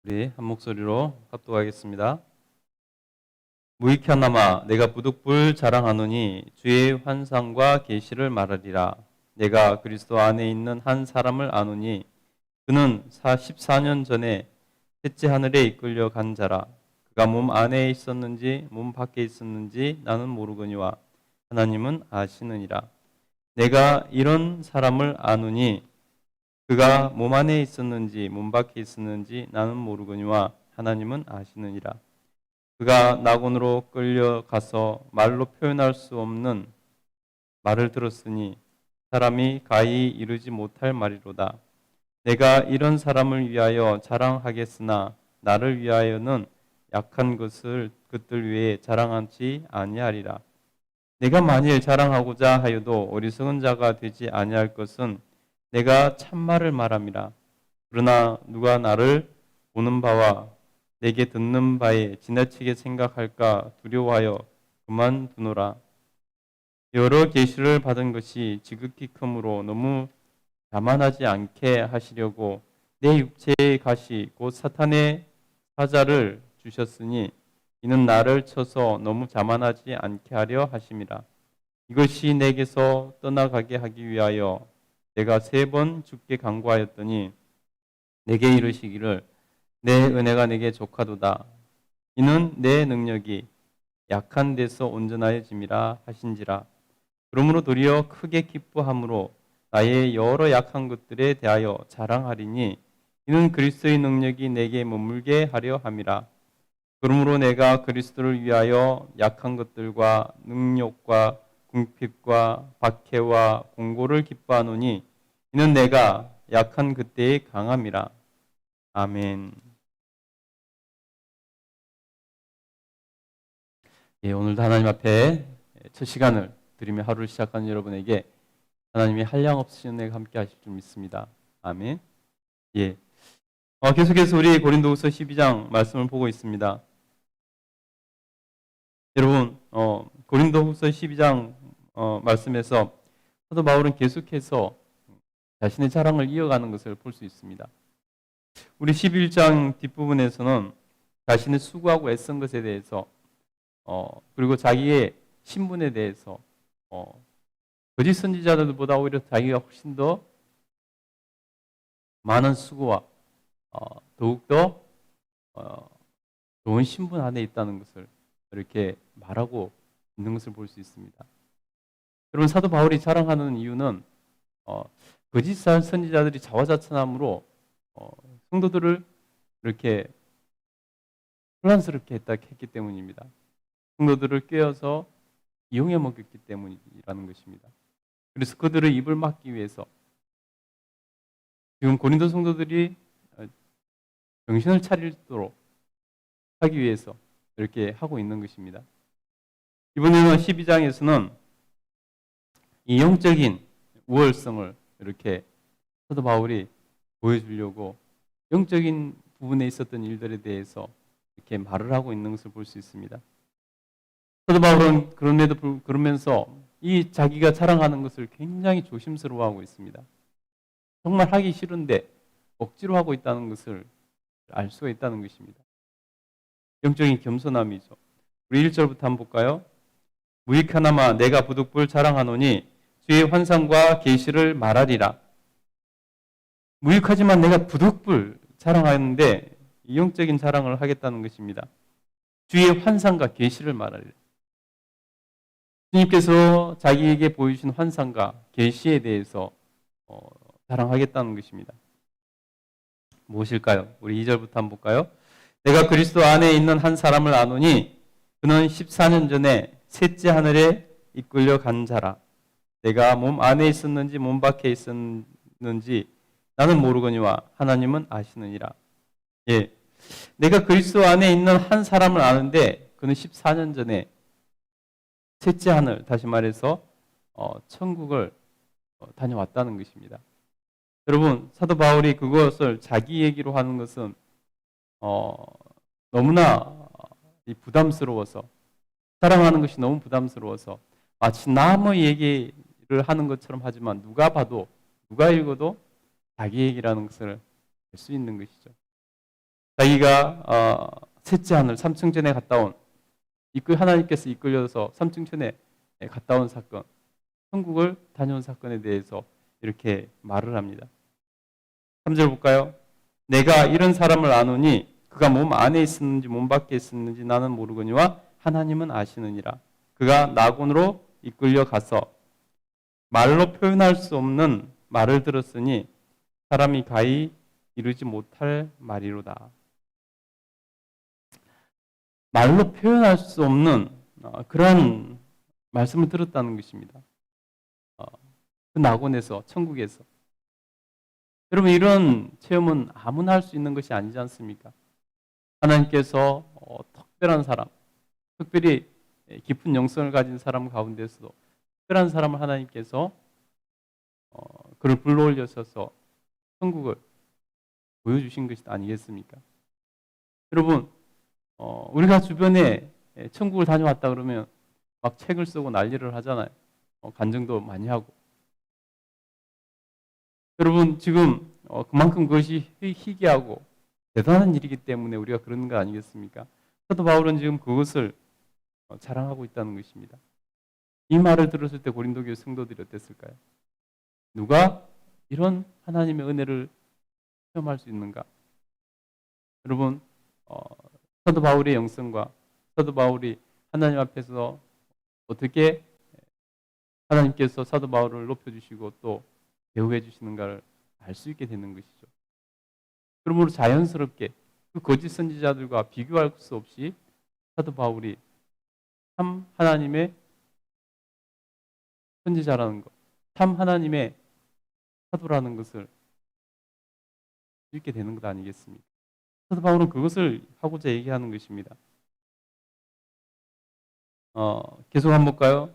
우리 한 목소리로 합독하겠습니다. 무익하나마 내가 부득불 자랑하노니 주의 환상과 계시를 말하리라. 내가 그리스도 안에 있는 한 사람을 아노니 그는 14년 전에 셋째 하늘에 이끌려 간 자라. 그가 몸 안에 있었는지 몸 밖에 있었는지 나는 모르거니와 하나님은 아시느니라. 내가 이런 사람을 아노니 그가 몸 안에 있었는지 몸 밖에 있었는지 나는 모르거니와 하나님은 아시느니라. 그가 낙원으로 끌려가서 말로 표현할 수 없는 말을 들었으니 사람이 가히 이르지 못할 말이로다. 내가 이런 사람을 위하여 자랑하겠으나 나를 위하여는 약한 것을 그들 위에 자랑하지 아니하리라. 내가 만일 자랑하고자 하여도 어리석은 자가 되지 아니할 것은 내가 참말을 말함이라. 그러나 누가 나를 보는 바와 내게 듣는 바에 지나치게 생각할까 두려워하여 그만두노라. 여러 계시를 받은 것이 지극히 크므로 너무 자만하지 않게 하시려고 내 육체의 가시 곧 사탄의 사자를 주셨으니 이는 나를 쳐서 너무 자만하지 않게 하려 하심이라. 이것이 내게서 떠나가게 하기 위하여 내가 3번 주께 간구하였더니 내게 이르시기를 내 은혜가 내게 족하도다. 이는 내 능력이 약한 데서 온전하여짐이라 하신지라. 그러므로 도리어 크게 기뻐함으로 나의 여러 약한 것들에 대하여 자랑하리니 이는 그리스도의 능력이 내게 머물게 하려 함이라. 그러므로 내가 그리스도를 위하여 약한 것들과 능욕과 궁핍과 박해와 공고를 기뻐하노니 이는 내가 약한 그때의 강함이라. 아멘. 예, 오늘도 하나님 앞에 첫 시간을 드리며 하루를 시작하는 여러분에게 하나님이 한량없으신 은혜가 함께 하실 줄 믿습니다. 아멘. 예. 계속해서 우리 고린도후서 12장 말씀을 보고 있습니다. 여러분, 고린도후서 12장 말씀에서 사도 바울은 계속해서 자신의 자랑을 이어가는 것을 볼 수 있습니다. 우리 11장 뒷부분에서는 자신의 수고하고 애쓴 것에 대해서 그리고 자기의 신분에 대해서 거짓 선지자들보다 오히려 자기가 훨씬 더 많은 수고와 더욱더 좋은 신분 안에 있다는 것을 이렇게 말하고 있는 것을 볼 수 있습니다. 여러분, 사도 바울이 자랑하는 이유는 거짓 선지자들이 자화자찬함으로 성도들을 이렇게 혼란스럽게 했기 때문입니다. 성도들을 꿰어서 이용해 먹였기 때문이라는 것입니다. 그래서 그들의 입을 막기 위해서 지금 고린도 성도들이 정신을 차리도록 하기 위해서 이렇게 하고 있는 것입니다. 이번에는 12장에서는 이 영적인 우월성을 이렇게 사도 바울이 보여주려고 영적인 부분에 있었던 일들에 대해서 이렇게 말을 하고 있는 것을 볼 수 있습니다. 사도 바울은 그러면서 이 자기가 자랑하는 것을 굉장히 조심스러워하고 있습니다. 정말 하기 싫은데 억지로 하고 있다는 것을 알 수가 있다는 것입니다. 영적인 겸손함이죠. 우리 1절부터 한번 볼까요? 무익하나마 내가 부득불 자랑하노니 주의 환상과 계시를 말하리라. 무익하지만 내가 부득불 자랑하는데 영적인 자랑을 하겠다는 것입니다. 주의 환상과 계시를 말하리라. 주님께서 자기에게 보여주신 환상과 계시에 대해서 자랑하겠다는 것입니다. 무엇일까요? 우리 2절부터 한번 볼까요? 내가 그리스도 안에 있는 한 사람을 아노니 그는 14년 전에 셋째 하늘에 이끌려 간 자라. 내가 몸 안에 있었는지 몸 밖에 있었는지 나는 모르거니와 하나님은 아시느니라. 예, 내가 그리스도 안에 있는 한 사람을 아는데 그는 14년 전에 셋째 하늘, 다시 말해서 천국을 다녀왔다는 것입니다. 여러분, 사도 바울이 그것을 자기 얘기로 하는 것은 너무나 부담스러워서, 자랑하는 것이 너무 부담스러워서 마치 남의 얘기를 하는 것처럼 하지만 누가 봐도, 누가 읽어도 자기 얘기라는 것을 알 수 있는 것이죠. 자기가 셋째 하늘 삼층전에 갔다 온 하나님께서 이끌려서 삼층천에 갔다 온 사건, 천국을 다녀온 사건에 대해서 이렇게 말을 합니다. 3절 볼까요? 내가 이런 사람을 아노니 그가 몸 안에 있었는지 몸 밖에 있었는지 나는 모르거니와 하나님은 아시느니라. 그가 낙원으로 이끌려 가서 말로 표현할 수 없는 말을 들었으니 사람이 가히 이루지 못할 말이로다. 말로 표현할 수 없는 그런 말씀을 들었다는 것입니다. 그 낙원에서, 천국에서. 여러분, 이런 체험은 아무나 할 수 있는 것이 아니지 않습니까? 하나님께서 특별한 사람, 특별히 깊은 영성을 가진 사람 가운데서도 특별한 사람을 하나님께서 그를 불러올려서 천국을 보여주신 것이 아니겠습니까? 여러분, 우리가 주변에 천국을 다녀왔다 그러면 막 책을 쓰고 난리를 하잖아요. 간증도 많이 하고. 여러분, 지금 그만큼 그것이 희귀하고 대단한 일이기 때문에 우리가 그러는 거 아니겠습니까? 사도 바울은 지금 그것을 자랑하고 있다는 것입니다. 이 말을 들었을 때 고린도 교회 성도들이 어땠을까요? 누가 이런 하나님의 은혜를 체험할 수 있는가? 여러분, 사도 바울의 영성과 사도 바울이 하나님 앞에서 어떻게 하나님께서 사도 바울을 높여주시고 또 대우해 주시는가를 알 수 있게 되는 것이죠. 그러므로 자연스럽게 그 거짓 선지자들과 비교할 수 없이 사도 바울이 참 하나님의 선지자라는 것, 참 하나님의 사도라는 것을 읽게 되는 것 아니겠습니까? 사도 바울은 그것을 하고자 얘기하는 것입니다. 계속 한번 볼까요?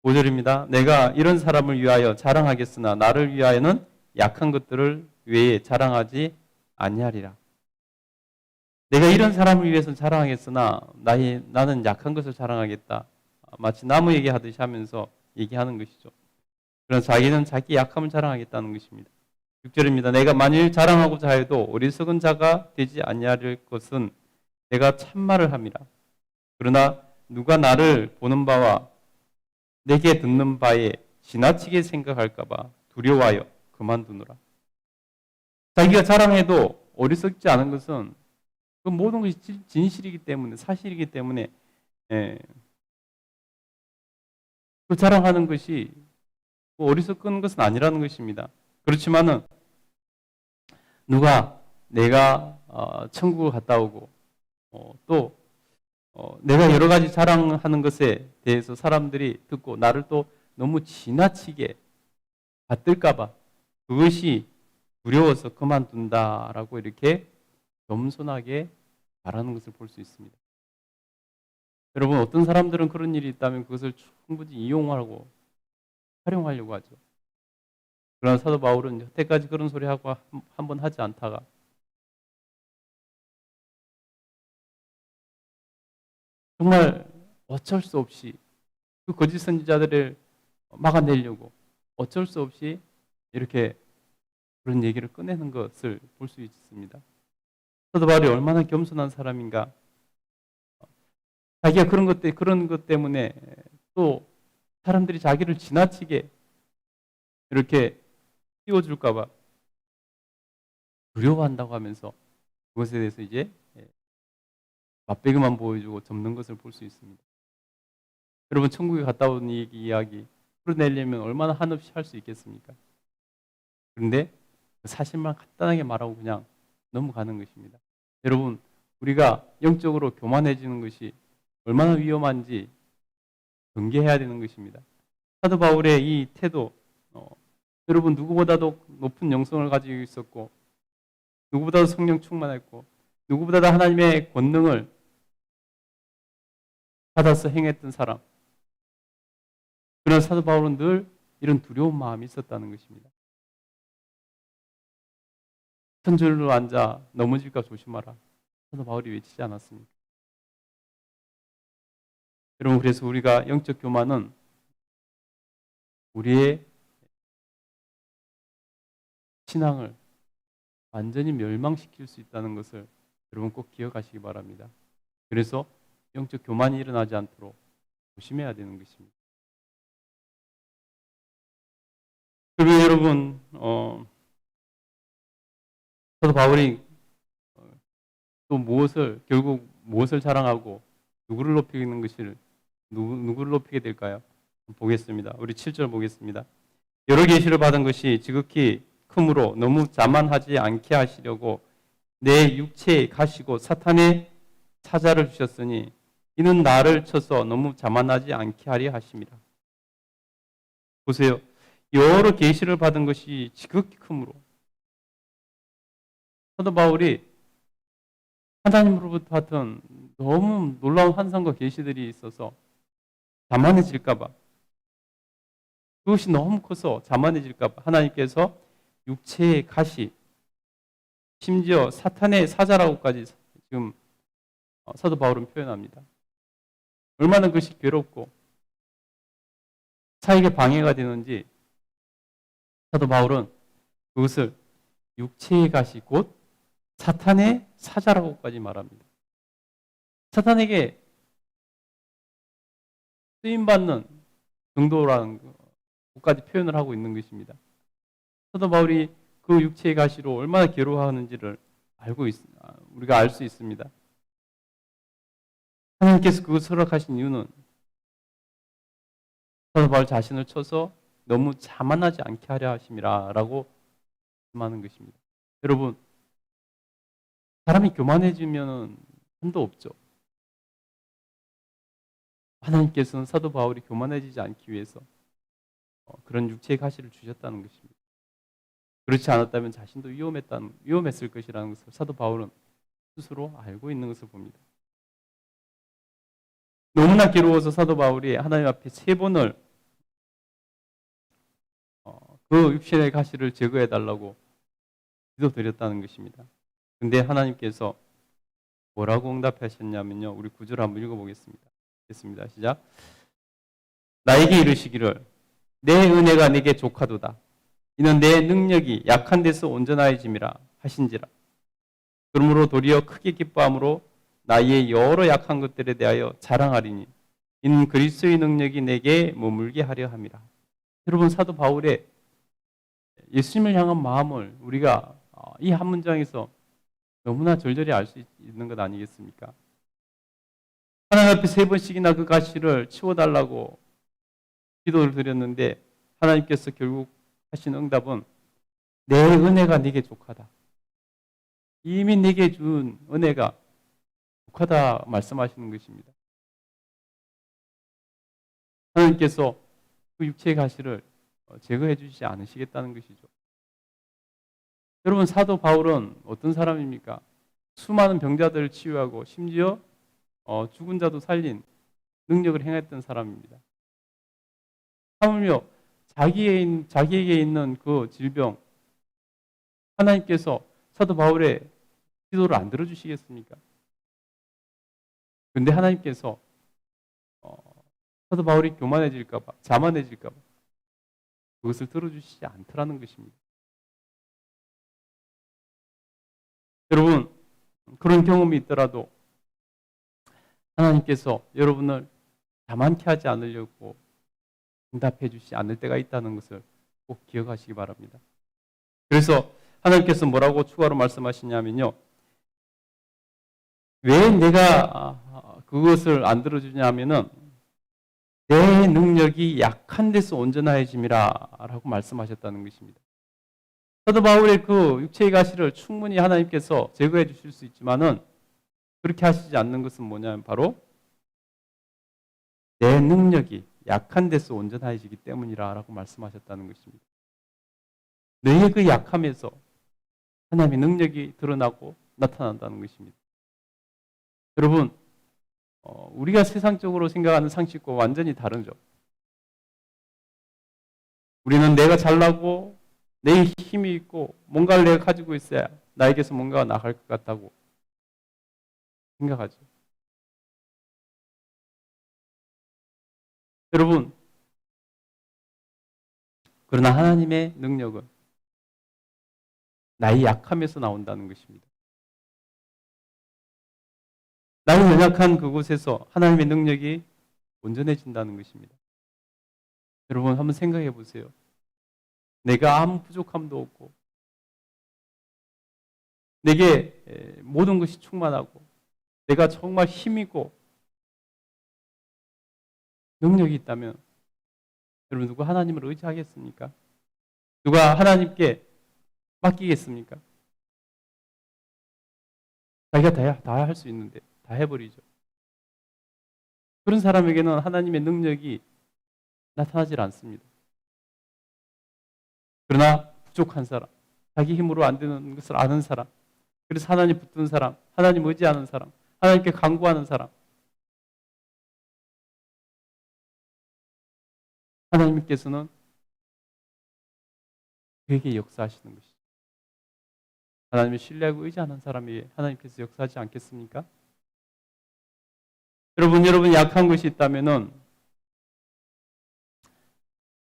5절입니다. 내가 이런 사람을 위하여 자랑하겠으나 나를 위하여는 약한 것들을 외에 자랑하지 아니하리라. 내가 이런 사람을 위해서 자랑하겠으나 나는 약한 것을 자랑하겠다. 마치 나무 얘기하듯이 하면서 얘기하는 것이죠. 그래서 자기는 자기 약함을 자랑하겠다는 것입니다. 6절입니다. 내가 만일 자랑하고자 해도 어리석은 자가 되지 아니할 것은 내가 참말을 함이라. 그러나 누가 나를 보는 바와 내게 듣는 바에 지나치게 생각할까 봐 두려워하여 그만두노라. 자기가 자랑해도 어리석지 않은 것은 그 모든 것이 진실이기 때문에, 사실이기 때문에 그 자랑하는 것이 어리석은 것은 아니라는 것입니다. 그렇지만은 누가 내가 천국을 갔다 오고 또 내가 여러 가지 자랑하는 것에 대해서 사람들이 듣고 나를 또 너무 지나치게 받들까 봐 그것이 두려워서 그만둔다라고 이렇게 겸손하게 말하는 것을 볼 수 있습니다. 여러분, 어떤 사람들은 그런 일이 있다면 그것을 충분히 이용하고 활용하려고 하죠. 그러나 사도 바울은 여태까지 그런 소리 하고 한번 하지 않다가 정말 어쩔 수 없이 그 거짓 선지자들을 막아내려고 어쩔 수 없이 이렇게 그런 얘기를 꺼내는 것을 볼 수 있습니다. 사도 바울이 얼마나 겸손한 사람인가. 자기가 그런 것 때문에 또 사람들이 자기를 지나치게 이렇게 띄워줄까 봐 두려워한다고 하면서 그것에 대해서 이제 맛배기만 보여주고 접는 것을 볼 수 있습니다. 여러분, 천국에 갔다 온 이야기 풀어내려면 얼마나 한없이 할 수 있겠습니까? 그런데 그 사실만 간단하게 말하고 그냥 넘어가는 것입니다. 여러분, 우리가 영적으로 교만해지는 것이 얼마나 위험한지 경계해야 되는 것입니다. 사도 바울의 이 태도, 여러분 누구보다도 높은 영성을 가지고 있었고 누구보다도 성령 충만했고 누구보다도 하나님의 권능을 받아서 행했던 사람. 그러나 사도 바울은 늘 이런 두려운 마음이 있었다는 것입니다. 천절로 앉아 넘어질까 조심하라. 사도 바울이 외치지 않았습니까? 여러분, 그래서 우리가 영적 교만은 우리의 신앙을 완전히 멸망시킬 수 있다는 것을 여러분 꼭 기억하시기 바랍니다. 그래서 영적 교만이 일어나지 않도록 조심해야 되는 것입니다. 그리고 여러분, 사도 바울이 또 결국 무엇을 자랑하고 누구를 높이는 것을, 누구를 높이게 될까요? 보겠습니다. 우리 7절 보겠습니다. 여러 계시를 받은 것이 지극히 크므로 너무 자만하지 않게 하시려고 내 육체에 가시고 사탄의 사자를 주셨으니 이는 나를 쳐서 너무 자만하지 않게 하려 하심이라. 보세요. 여러 계시를 받은 것이 지극히 크므로. 사도 바울이 하나님으로부터 받은 너무 놀라운 환상과 계시들이 있어서 자만해질까 봐, 그것이 너무 커서 자만해질까 봐 하나님께서 육체의 가시, 심지어 사탄의 사자라고까지 지금 사도 바울은 표현합니다. 얼마나 그것이 괴롭고 사익에 방해가 되는지 사도 바울은 그것을 육체의 가시 곧 사탄의 사자라고까지 말합니다. 사탄에게 쓰임받는 정도라는 것까지 표현을 하고 있는 것입니다. 사도 바울이 그 육체의 가시로 얼마나 괴로워하는지를 우리가 알 수 있습니다. 하나님께서 그것을 허락하신 이유는 사도 바울 자신을 쳐서 너무 자만하지 않게 하려 하심이라고 말하는 것입니다. 여러분, 사람이 교만해지면 한도 없죠. 하나님께서는 사도 바울이 교만해지지 않기 위해서 그런 육체의 가시를 주셨다는 것입니다. 그렇지 않았다면 자신도 위험했을 것이라는 것을 사도 바울은 스스로 알고 있는 것을 봅니다. 너무나 괴로워서 사도 바울이 하나님 앞에 3번을 그 육신의 가시를 제거해달라고 기도드렸다는 것입니다. 근데 하나님께서 뭐라고 응답하셨냐면요. 우리 9절 한번 읽어보겠습니다. 됐습니다. 시작. 나에게 이르시기를 내 은혜가 내게 족하도다. 이는 내 능력이 약한 데서 온전하여짐이라 하신지라. 그러므로 도리어 크게 기뻐함으로 나의 여러 약한 것들에 대하여 자랑하리니 이는 그리스도의 능력이 내게 머물게 하려 함이라. 여러분, 사도 바울의 예수님을 향한 마음을 우리가 이 한 문장에서 너무나 절절히 알 수 있는 것 아니겠습니까? 하나님 앞에 3번씩이나 그 가시를 치워달라고 기도를 드렸는데 하나님께서 결국 하신 응답은 내 은혜가 네게 족하다. 이미 네게 준 은혜가 족하다 말씀하시는 것입니다. 하나님께서 그 육체의 가시를 제거해 주시지 않으시겠다는 것이죠. 여러분, 사도 바울은 어떤 사람입니까? 수많은 병자들을 치유하고 심지어 죽은 자도 살린 능력을 행했던 사람입니다. 하물며 자기에게 있는 그 질병, 하나님께서 사도 바울의 기도를 안 들어주시겠습니까? 그런데 하나님께서 사도 바울이 교만해질까봐, 자만해질까봐 그것을 들어주시지 않더라는 것입니다. 여러분, 그런 경험이 있더라도 하나님께서 여러분을 자만케 하지 않으려고 응답해 주시지 않을 때가 있다는 것을 꼭 기억하시기 바랍니다. 그래서 하나님께서 뭐라고 추가로 말씀하시냐면요. 왜 내가 그것을 안 들어주냐면은 내 능력이 약한 데서 온전하여짐이라 라고 말씀하셨다는 것입니다. 사도 바울의 그 육체의 가시를 충분히 하나님께서 제거해 주실 수 있지만은 그렇게 하시지 않는 것은 뭐냐면 바로 내 능력이 약한 데서 온전해지기 때문이라 라고 말씀하셨다는 것입니다. 너의 그 약함에서 하나님의 능력이 드러나고 나타난다는 것입니다. 여러분, 우리가 세상적으로 생각하는 상식과 완전히 다르죠. 우리는 내가 잘나고 내 힘이 있고 뭔가를 내가 가지고 있어야 나에게서 뭔가가 나갈 것 같다고 생각하죠. 여러분, 그러나 하나님의 능력은 나의 약함에서 나온다는 것입니다. 나의 연약한 그곳에서 하나님의 능력이 온전해진다는 것입니다. 여러분 한번 생각해 보세요. 내가 아무 부족함도 없고 내게 모든 것이 충만하고 내가 정말 힘있고 능력이 있다면 여러분 누가 하나님을 의지하겠습니까? 누가 하나님께 맡기겠습니까? 자기가 다 할 수 있는데 다 해버리죠. 그런 사람에게는 하나님의 능력이 나타나질 않습니다. 그러나 부족한 사람, 자기 힘으로 안 되는 것을 아는 사람, 그래서 하나님 붙든 사람, 하나님 의지하는 사람, 하나님께 간구하는 사람, 하나님께서는 그에게 역사하시는 것이죠. 하나님을 신뢰하고 의지하는 사람에게 하나님께서 역사하지 않겠습니까? 여러분 약한 것이 있다면은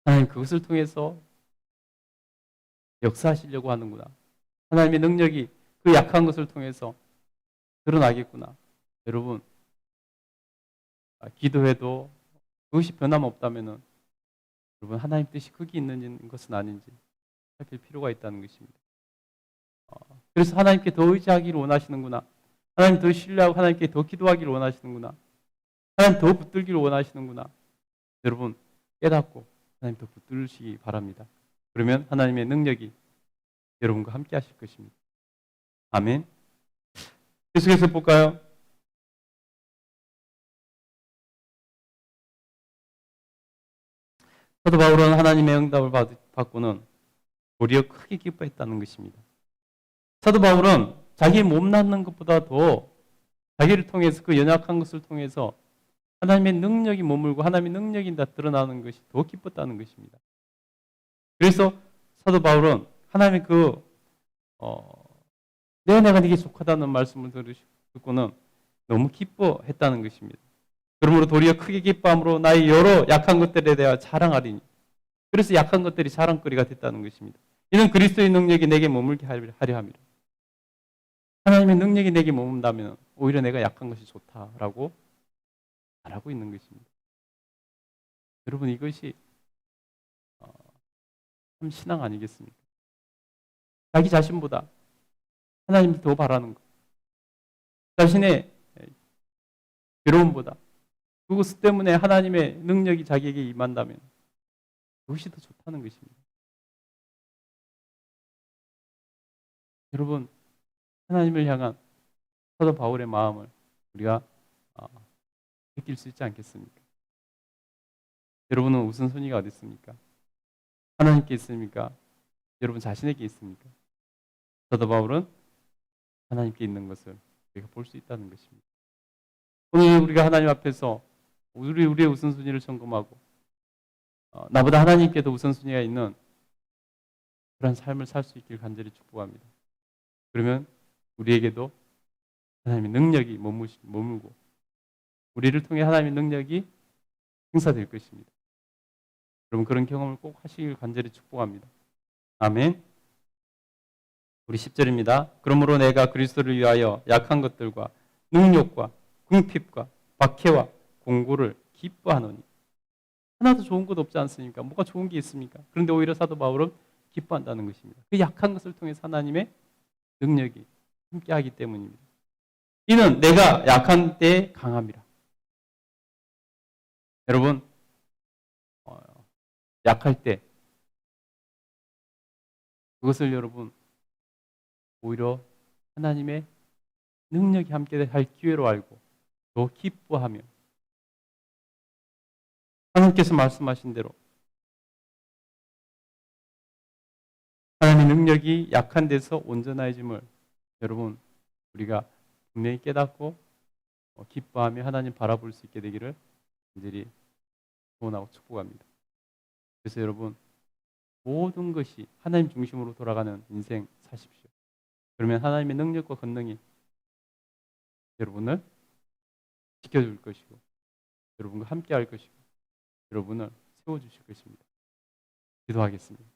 하나님 그것을 통해서 역사하시려고 하는구나. 하나님의 능력이 그 약한 것을 통해서 드러나겠구나. 여러분 기도해도 그것이 변함없다면은 여러분 하나님 뜻이 거기 있는 것은 아닌지 살필 필요가 있다는 것입니다. 그래서 하나님께 더 의지하기를 원하시는구나. 하나님 더 신뢰하고 하나님께 더 기도하기를 원하시는구나. 하나님 더 붙들기를 원하시는구나. 여러분 깨닫고 하나님 더 붙들시기 바랍니다. 그러면 하나님의 능력이 여러분과 함께 하실 것입니다. 아멘. 계속해서 볼까요? 사도 바울은 하나님의 응답을 받고는 도리어 크게 기뻐했다는 것입니다. 사도 바울은 자기 몸 낫는 것보다 더 자기를 통해서 그 연약한 것을 통해서 하나님의 능력이 머물고 하나님의 능력이 다 드러나는 것이 더 기뻤다는 것입니다. 그래서 사도 바울은 하나님의 내가 네게 속하다는 말씀을 듣고는 너무 기뻐했다는 것입니다. 그러므로 도리어 크게 기뻐함으로 나의 여러 약한 것들에 대하여 자랑하리니. 그래서 약한 것들이 자랑거리가 됐다는 것입니다. 이는 그리스도의 능력이 내게 머물게 하려 함이라. 하나님의 능력이 내게 머문다면 오히려 내가 약한 것이 좋다라고 말하고 있는 것입니다. 여러분 이것이 참 신앙 아니겠습니까? 자기 자신보다 하나님을 더 바라는 것. 자신의 괴로움보다 그것 때문에 하나님의 능력이 자기에게 임한다면 그것이 더 좋다는 것입니다. 여러분 하나님을 향한 사도 바울의 마음을 우리가 느낄 수 있지 않겠습니까? 여러분은 우선순위가 어디 있습니까? 하나님께 있습니까? 여러분 자신에게 있습니까? 사도 바울은 하나님께 있는 것을 우리가 볼 수 있다는 것입니다. 오늘 우리가 하나님 앞에서 우리의 우선순위를 점검하고 나보다 하나님께 더 우선순위가 있는 그런 삶을 살 수 있길 간절히 축복합니다. 그러면 우리에게도 하나님의 능력이 머물고 우리를 통해 하나님의 능력이 행사될 것입니다. 여러분 그런 경험을 꼭 하시길 간절히 축복합니다. 아멘. 우리 10절입니다. 그러므로 내가 그리스도를 위하여 약한 것들과 능욕과 궁핍과 박해와 공고를 기뻐하노니. 하나도 좋은 것 없지 않습니까? 뭐가 좋은 게 있습니까? 그런데 오히려 사도 바울은 기뻐한다는 것입니다. 그 약한 것을 통해서 하나님의 능력이 함께하기 때문입니다. 이는 내가 약한 때에 강함이라. 여러분 약할 때 그것을 여러분 오히려 하나님의 능력이 함께 할 기회로 알고 더 기뻐하며 하나님께서 말씀하신 대로 하나님의 능력이 약한 데서 온전해짐을 여러분 우리가 분명히 깨닫고 기뻐하며 하나님 바라볼 수 있게 되기를 간절히 소원하고 축복합니다. 그래서 여러분 모든 것이 하나님 중심으로 돌아가는 인생 사십시오. 그러면 하나님의 능력과 권능이 여러분을 지켜줄 것이고 여러분과 함께 할 것이고 여러분을 세워주실 것입니다. 기도하겠습니다.